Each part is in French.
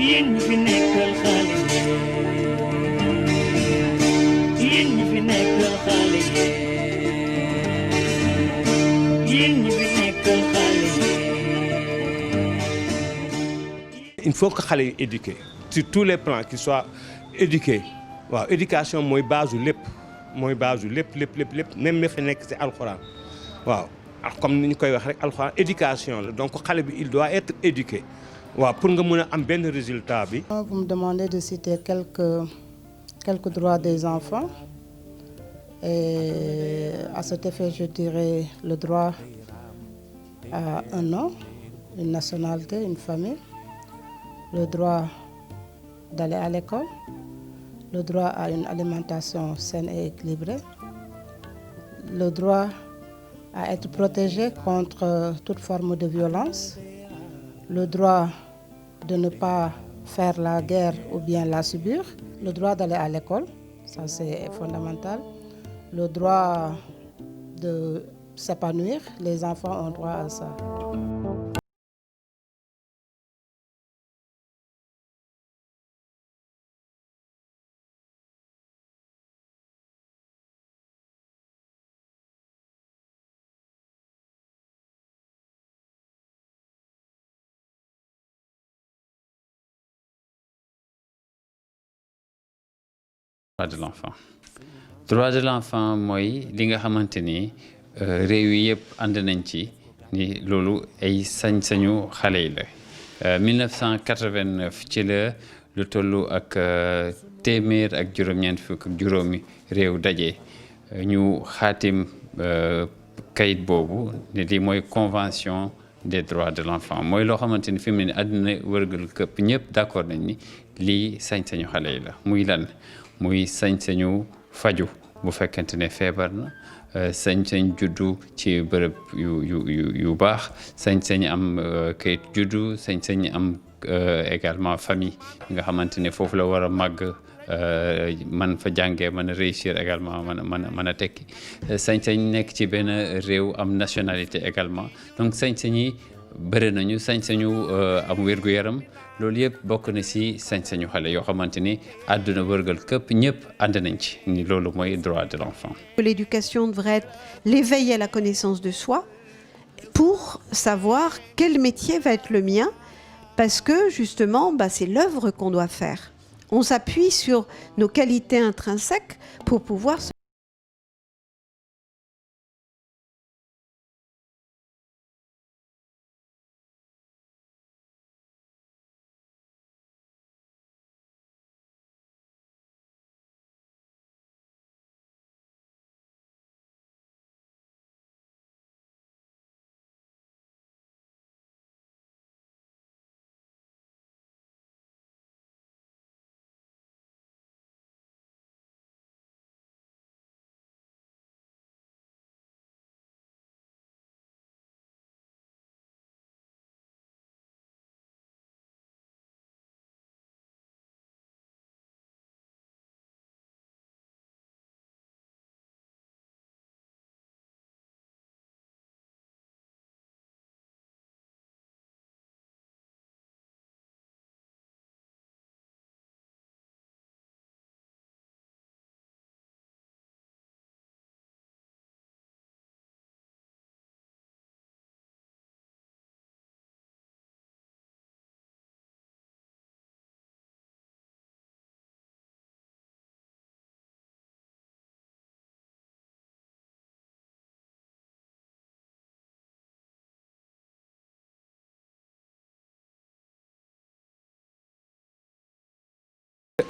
yéen ñi fi nekkal xale yéen ñi fi nekkal xale yéen ñi fi nekkal xale. Il faut que xale yi éduquer sur tous les plans qu'ils soient éduqués waaw éducation mooy base u lépp mooy base u lépp même mi fi nekk ci alxuraan waaw comme ni ñu koy wax rek alxuraan éducation la donc xale bi il doit être éduqué waaw pour nga mën a am benn résultat bi. Vous me demandez de citer quelques droits des enfants et à cet effet je dirais le droit à un nom, une nationalité, une famille, le droit d'aller à l'école, le droit à une alimentation saine et équilibrée, le droit à être protégé contre toute forme de violence, le droit de ne pas faire la guerre ou bien la subir, le droit d'aller à l'école, ça c'est fondamental, le droit de s'épanouir, les enfants ont droit à ça. Droit de l'enfant. Droit de l'enfant mooy li nga xamante ni réew yi yëpp ànd nañ ci ni loolu ay sañ-sañu xale yi la 1989 ci la lu tollu ak téeméer ak juróom-ñeent fukk ak juróomi réew daje ñu xaatim kayit boobu ne lii mooy convention des droits de l'enfant mooy loo xamante ni fi mu ne àddina wërgal këpp ñëpp d'accord nañ ni lii sañ-sañu xale yi la muy lan muy sañ-sañu faju bu fekkente ne feebar na sañ-sañ juddu ci bërëb yu baax sañ-sañ am kayit juddu sañ-sañ am également famille nga xamante ne foofu la war a màgg man fa jàngee mën a réussir également mën a tekki sañ-sañ nekk ci benn réew am nationalité également donc sañ-sañ yi bëri nañu sañ-sañu am wér-gu-yaram loolu yëpp bokk na ci sañ-sañu xale yoo xamante ni àdduna wërgal këpp ñëpp ànd nañ ci ni loolu mooy droit de l'enfant. L'éducation devrait être l'éveil à la connaissance de soi pour savoir quel métier va être le mien parce que justement c'est l'œuvre qu'on doit faire. On s'appuie sur nos qualités intrinsèques pour pouvoir se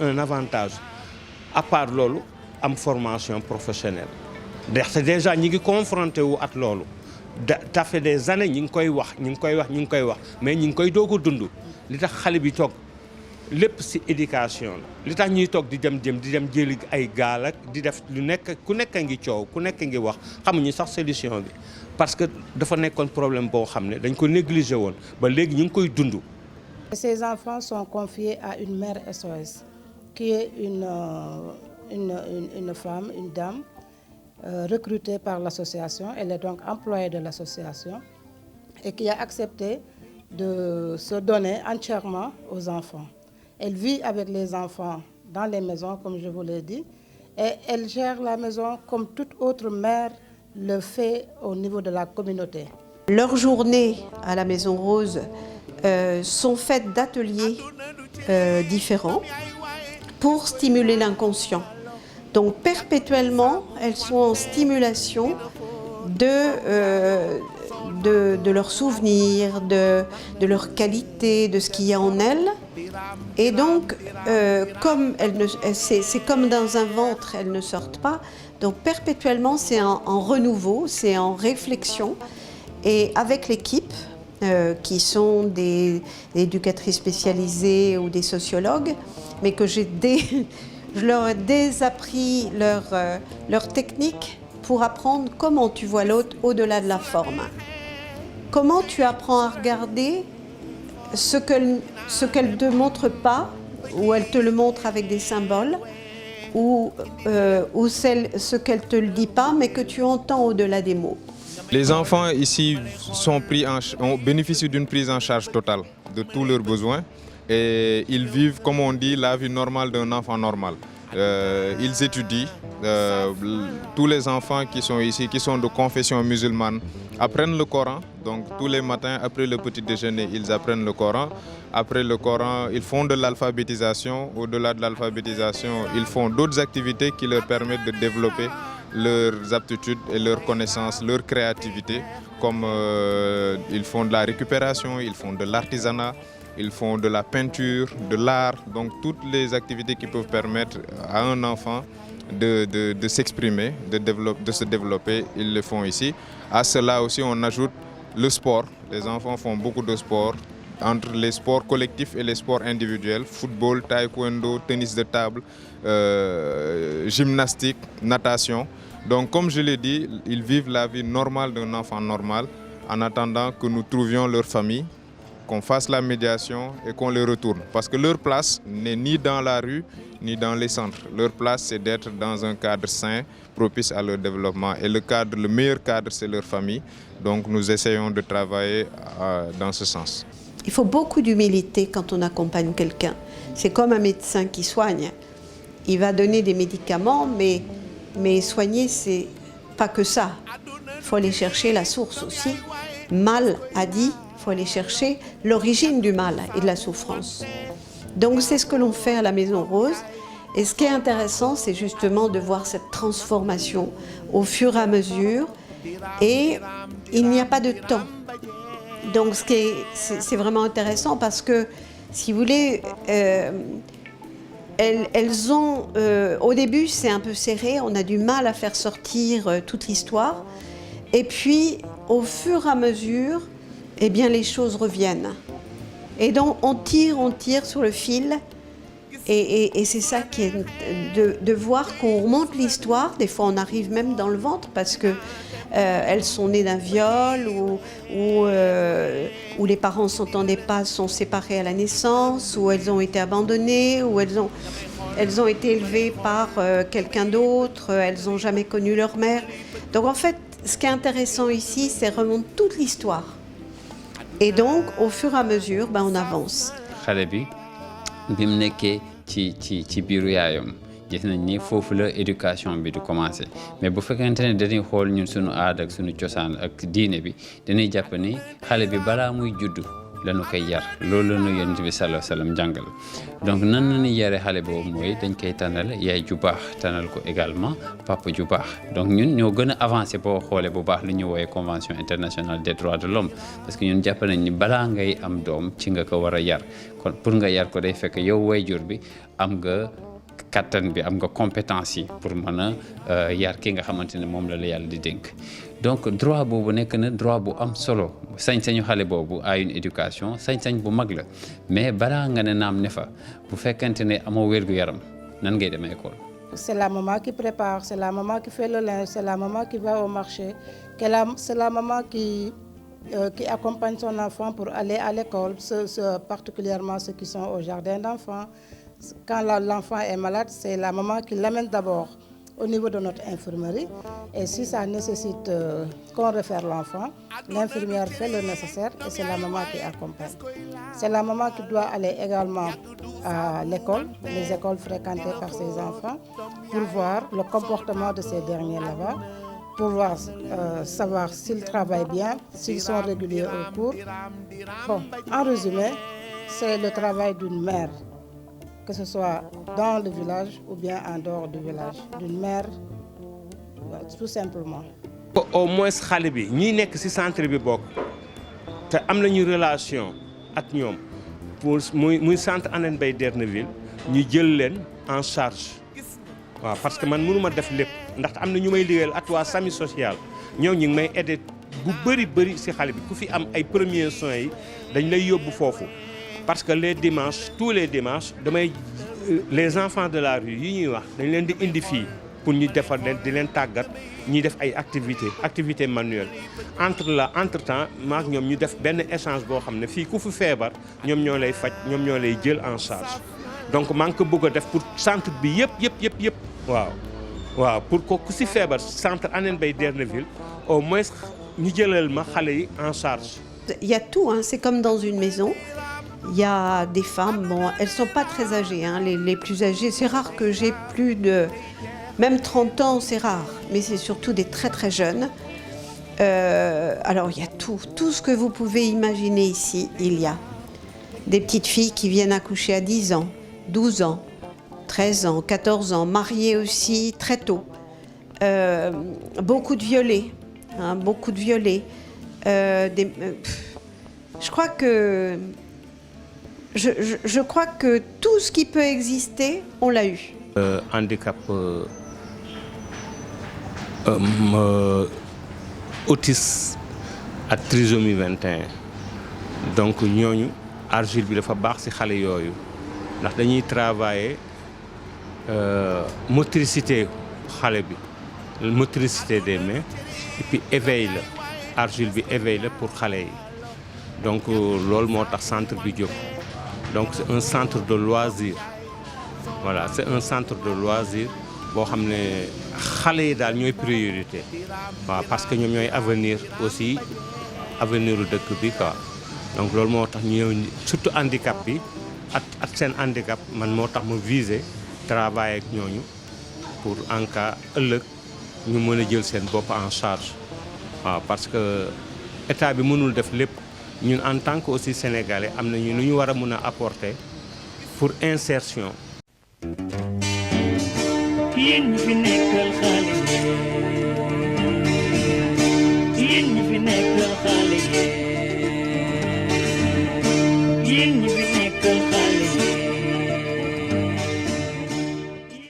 un avantage à part loolu am formation professionnelle ndaxte déjà ñi ngi confronté wu ak loolu ça fait des années ñi ngi koy wax mais ñi ngi koy doog a dund li tax xale bi toog lépp ci éducation la li tax ñuy toog di dem jëli ay gaal ak di def lu nekk ku nekk ngi coow ku nekk ngi wax xamuñu sax solution bi parce que dafa nekkoon problème boo xam ne dañ ko négligé woon ba léegi ñu ngi koy dund. Ces enfants sont confiés à une mère SOS qui est une femme, une dame recrutée par l'association. Elle est donc employée de l'association et qui a accepté de se donner entièrement aux enfants. Elle vit avec les enfants dans les maisons, comme je vous l'ai dit, et elle gère la maison comme toute autre mère le fait au niveau de la communauté. Leurs journées à la Maison Rose sont faites d'ateliers différents pour stimuler l'inconscient. Donc perpétuellement, elles sont en stimulation de leurs souvenirs, de leur qualité, de ce qu'il y a en elles. Et donc, c'est comme dans un ventre, elles ne sortent pas. Donc perpétuellement, c'est en renouveau, c'est en réflexion. Et avec l'équipe, qui sont des éducatrices spécialisées ou des sociologues, mais que je leur ai désappris leur technique pour apprendre comment tu vois l'autre au-delà de la forme. Comment tu apprends à regarder ce qu'elle ne te montre pas, ou elle te le montre avec des symboles, ou ce qu'elle ne te le dit pas, mais que tu entends au-delà des mots. Les enfants ici bénéficient d'une prise en charge totale de tous leurs besoins et ils vivent, comme on dit, la vie normale d'un enfant normal. Ils étudient. Tous les enfants qui sont ici, qui sont de confession musulmane, apprennent le Coran. Donc tous les matins, après le petit déjeuner, ils apprennent le Coran. Après le Coran, ils font de l'alphabétisation. Au-delà de l'alphabétisation, ils font d'autres activités qui leur permettent de développer leurs aptitudes et leurs connaissances, leur créativité, comme ils font de la récupération, ils font de l'artisanat, ils font de la peinture, de l'art, donc toutes les activités qui peuvent permettre à un enfant de s'exprimer, de se développer, ils le font ici. À cela aussi, on ajoute le sport. Les enfants font beaucoup de sport, entre les sports collectifs et les sports individuels, football, taekwondo, tennis de table, gymnastique, natation. Donc comme je l'ai dit, ils vivent la vie normale d'un enfant normal en attendant que nous trouvions leur famille, qu'on fasse la médiation et qu'on les retourne. Parce que leur place n'est ni dans la rue, ni dans les centres. Leur place, c'est d'être dans un cadre sain, propice à leur développement. Et le meilleur cadre, c'est leur famille. Donc nous essayons de travailler dans ce sens. Il faut beaucoup d'humilité quand on accompagne quelqu'un. C'est comme un médecin qui soigne. Il va donner des médicaments, mais soigner, c'est pas que ça. Il faut aller chercher la source aussi. Mal a dit, il faut aller chercher l'origine du mal et de la souffrance. Donc c'est ce que l'on fait à la Maison Rose. Et ce qui est intéressant, c'est justement de voir cette transformation au fur et à mesure. Et il n'y a pas de temps. Donc c'est vraiment intéressant parce que, si vous voulez, elles ont, au début c'est un peu serré, on a du mal à faire sortir toute l'histoire. Et puis au fur et à mesure, eh bien, les choses reviennent. Et donc on tire sur le fil. Et c'est ça qui est de voir qu'on remonte l'histoire. Des fois on arrive même dans le ventre parce que elles sont nées d'un viol ou les parents s'entendaient pas, sont séparés à la naissance, ou elles ont été abandonnées, ou elles ont été élevées par quelqu'un d'autre, elles n'ont jamais connu leur mère. Donc en fait, ce qui est intéressant ici, c'est remonter toute l'histoire. Et donc au fur et à mesure, on avance. xale bi mu nekkee ci biiru yaayam gis nañ ni foofu la éducation bi di commencé, mais bu fekkente ne dañuy xool ñun suñu aada ak suñu cosaan ak diine bi dañuy jàpp ni xale bi balaa muy juddu lañu koy yar. loolu la ñu Yonent bi sallallahu alayhi wa sallam jàngal. Donc nan la ñuy yaree xale boobu mooy dañ koy tànnal yaay ju baax, tànnal ko également papa ju baax. Donc ñun ñoo gën a avancé boo xoolee bu baax li ñu woowee convention internationale des droits de l'homme, parce que ñun jàpp nañ ni balaa ngay am doom ci nga ko war a yar. kon pour nga yar ko day fekk yow waajur bi am nga kattan bi, am nga compétence yi pour mën a yar ki nga xamante ne moom la yàlla di dénk. Donc droit boobu nekk na droit bu am solo. sañ-sañu xale boobu à une éducation sañ-sañ bu mag la, mais balaa nga ne naam ne fa bu fekkente ne amoo wér-gu-yaram nan ngay demee école. C'est la maman qui prépare, c'est la maman qui fait le linge, c'est la maman qui va au marché, c'est la maman qui accompagne son enfant pour aller à l'école, particulièrement ceux qui sont au jardin d'enfants. Quand l'enfant est malade, c'est la maman qui l'amène d'abord au niveau de notre infirmerie. Et si ça nécessite qu'on réfère l'enfant, l'infirmière fait le nécessaire et c'est la maman qui accompagne. C'est la maman qui doit aller également à l'école, les écoles fréquentées par ses enfants, pour voir le comportement de ces derniers là-bas, pour voir, savoir s'ils travaillent bien, s'ils sont réguliers au cours. Bon, en résumé, c'est le travail d'une mère, que ce soit dans le village ou bien en dehors du village, d'une mère, tout simplement. Au moins xale bi ñi nekk ci centre bi bokk te am nañu relation ak ñoom pour muy centre Hann Bay Derneville ñu jël leen en charge waaw parce que man mënuma def lépp ndax am na ñu may liggéeyal ak waa SAMU social ñoo ñu ngi may aider bu bëri ci xale bi ku fi am ay premiers soins yi dañ lay yóbbu foofu parce que les dimanches tous les dimanches damay les enfants de la rue yi ñuy wax dañ leen di indi fii pour ñu defar leen di leen tàggat ñuy def ay activités manuelles entre temps maak ñoom ñu def benn échange boo xam ne fii ku fi feebar ñoom ñoo lay faj ñoom ñoo lay jël en charge donc maa ngi ko bëgg a def pour centre bi yëpp waaw pour que ku si feebar centre Hann Bay Derneville au moins ñu jëlal ma xale yi en charge. Il y a tout, hein. C'est comme dans une maison. Il y a des femmes, bon, elles sont pas très âgées, hein. Les plus âgées, c'est rare que j'ai plus de... Même 30 ans, c'est rare, mais c'est surtout des très très jeunes. Alors il y a tout ce que vous pouvez imaginer ici, il y a. Des petites filles qui viennent accoucher à 10 ans, 12 ans, 13 ans, 14 ans, mariées aussi très tôt. Beaucoup de violets, hein, beaucoup de violets. Je crois que tout ce qui peut exister, on l'a eu. Handicap autisme ak trisomie 21 donc ñooñu argile bi dafa baax ci xale yooyu ndax dañuy travailler motricité xale bi motricité des mains et puis éveil la argile bi éveil la pour xale yi donc loolu moo tax centre bi jóg donc c'est un centre de loisir voilà c'est un centre de loisir boo xam ne xale yi daal ñooy priorité waaw parce que ñoom ñooy avenir aussi avenir u dëkk bi quoi donc loolu moo tax ñu ñëw surtout handicap bi ak seen handicap man moo tax ma viser travailler ak ñooñu pour en cas ëllëg ñu mën a jël seen bopp en charge waaw parce que état bi mënul def lépp ñun en tant que aussi sénégalais am nañu lu ñu war a mën a apporter pour insertion. yéen ñi fi nekkal xale yi yéen ñi fi nekkal xale yi yéen ñi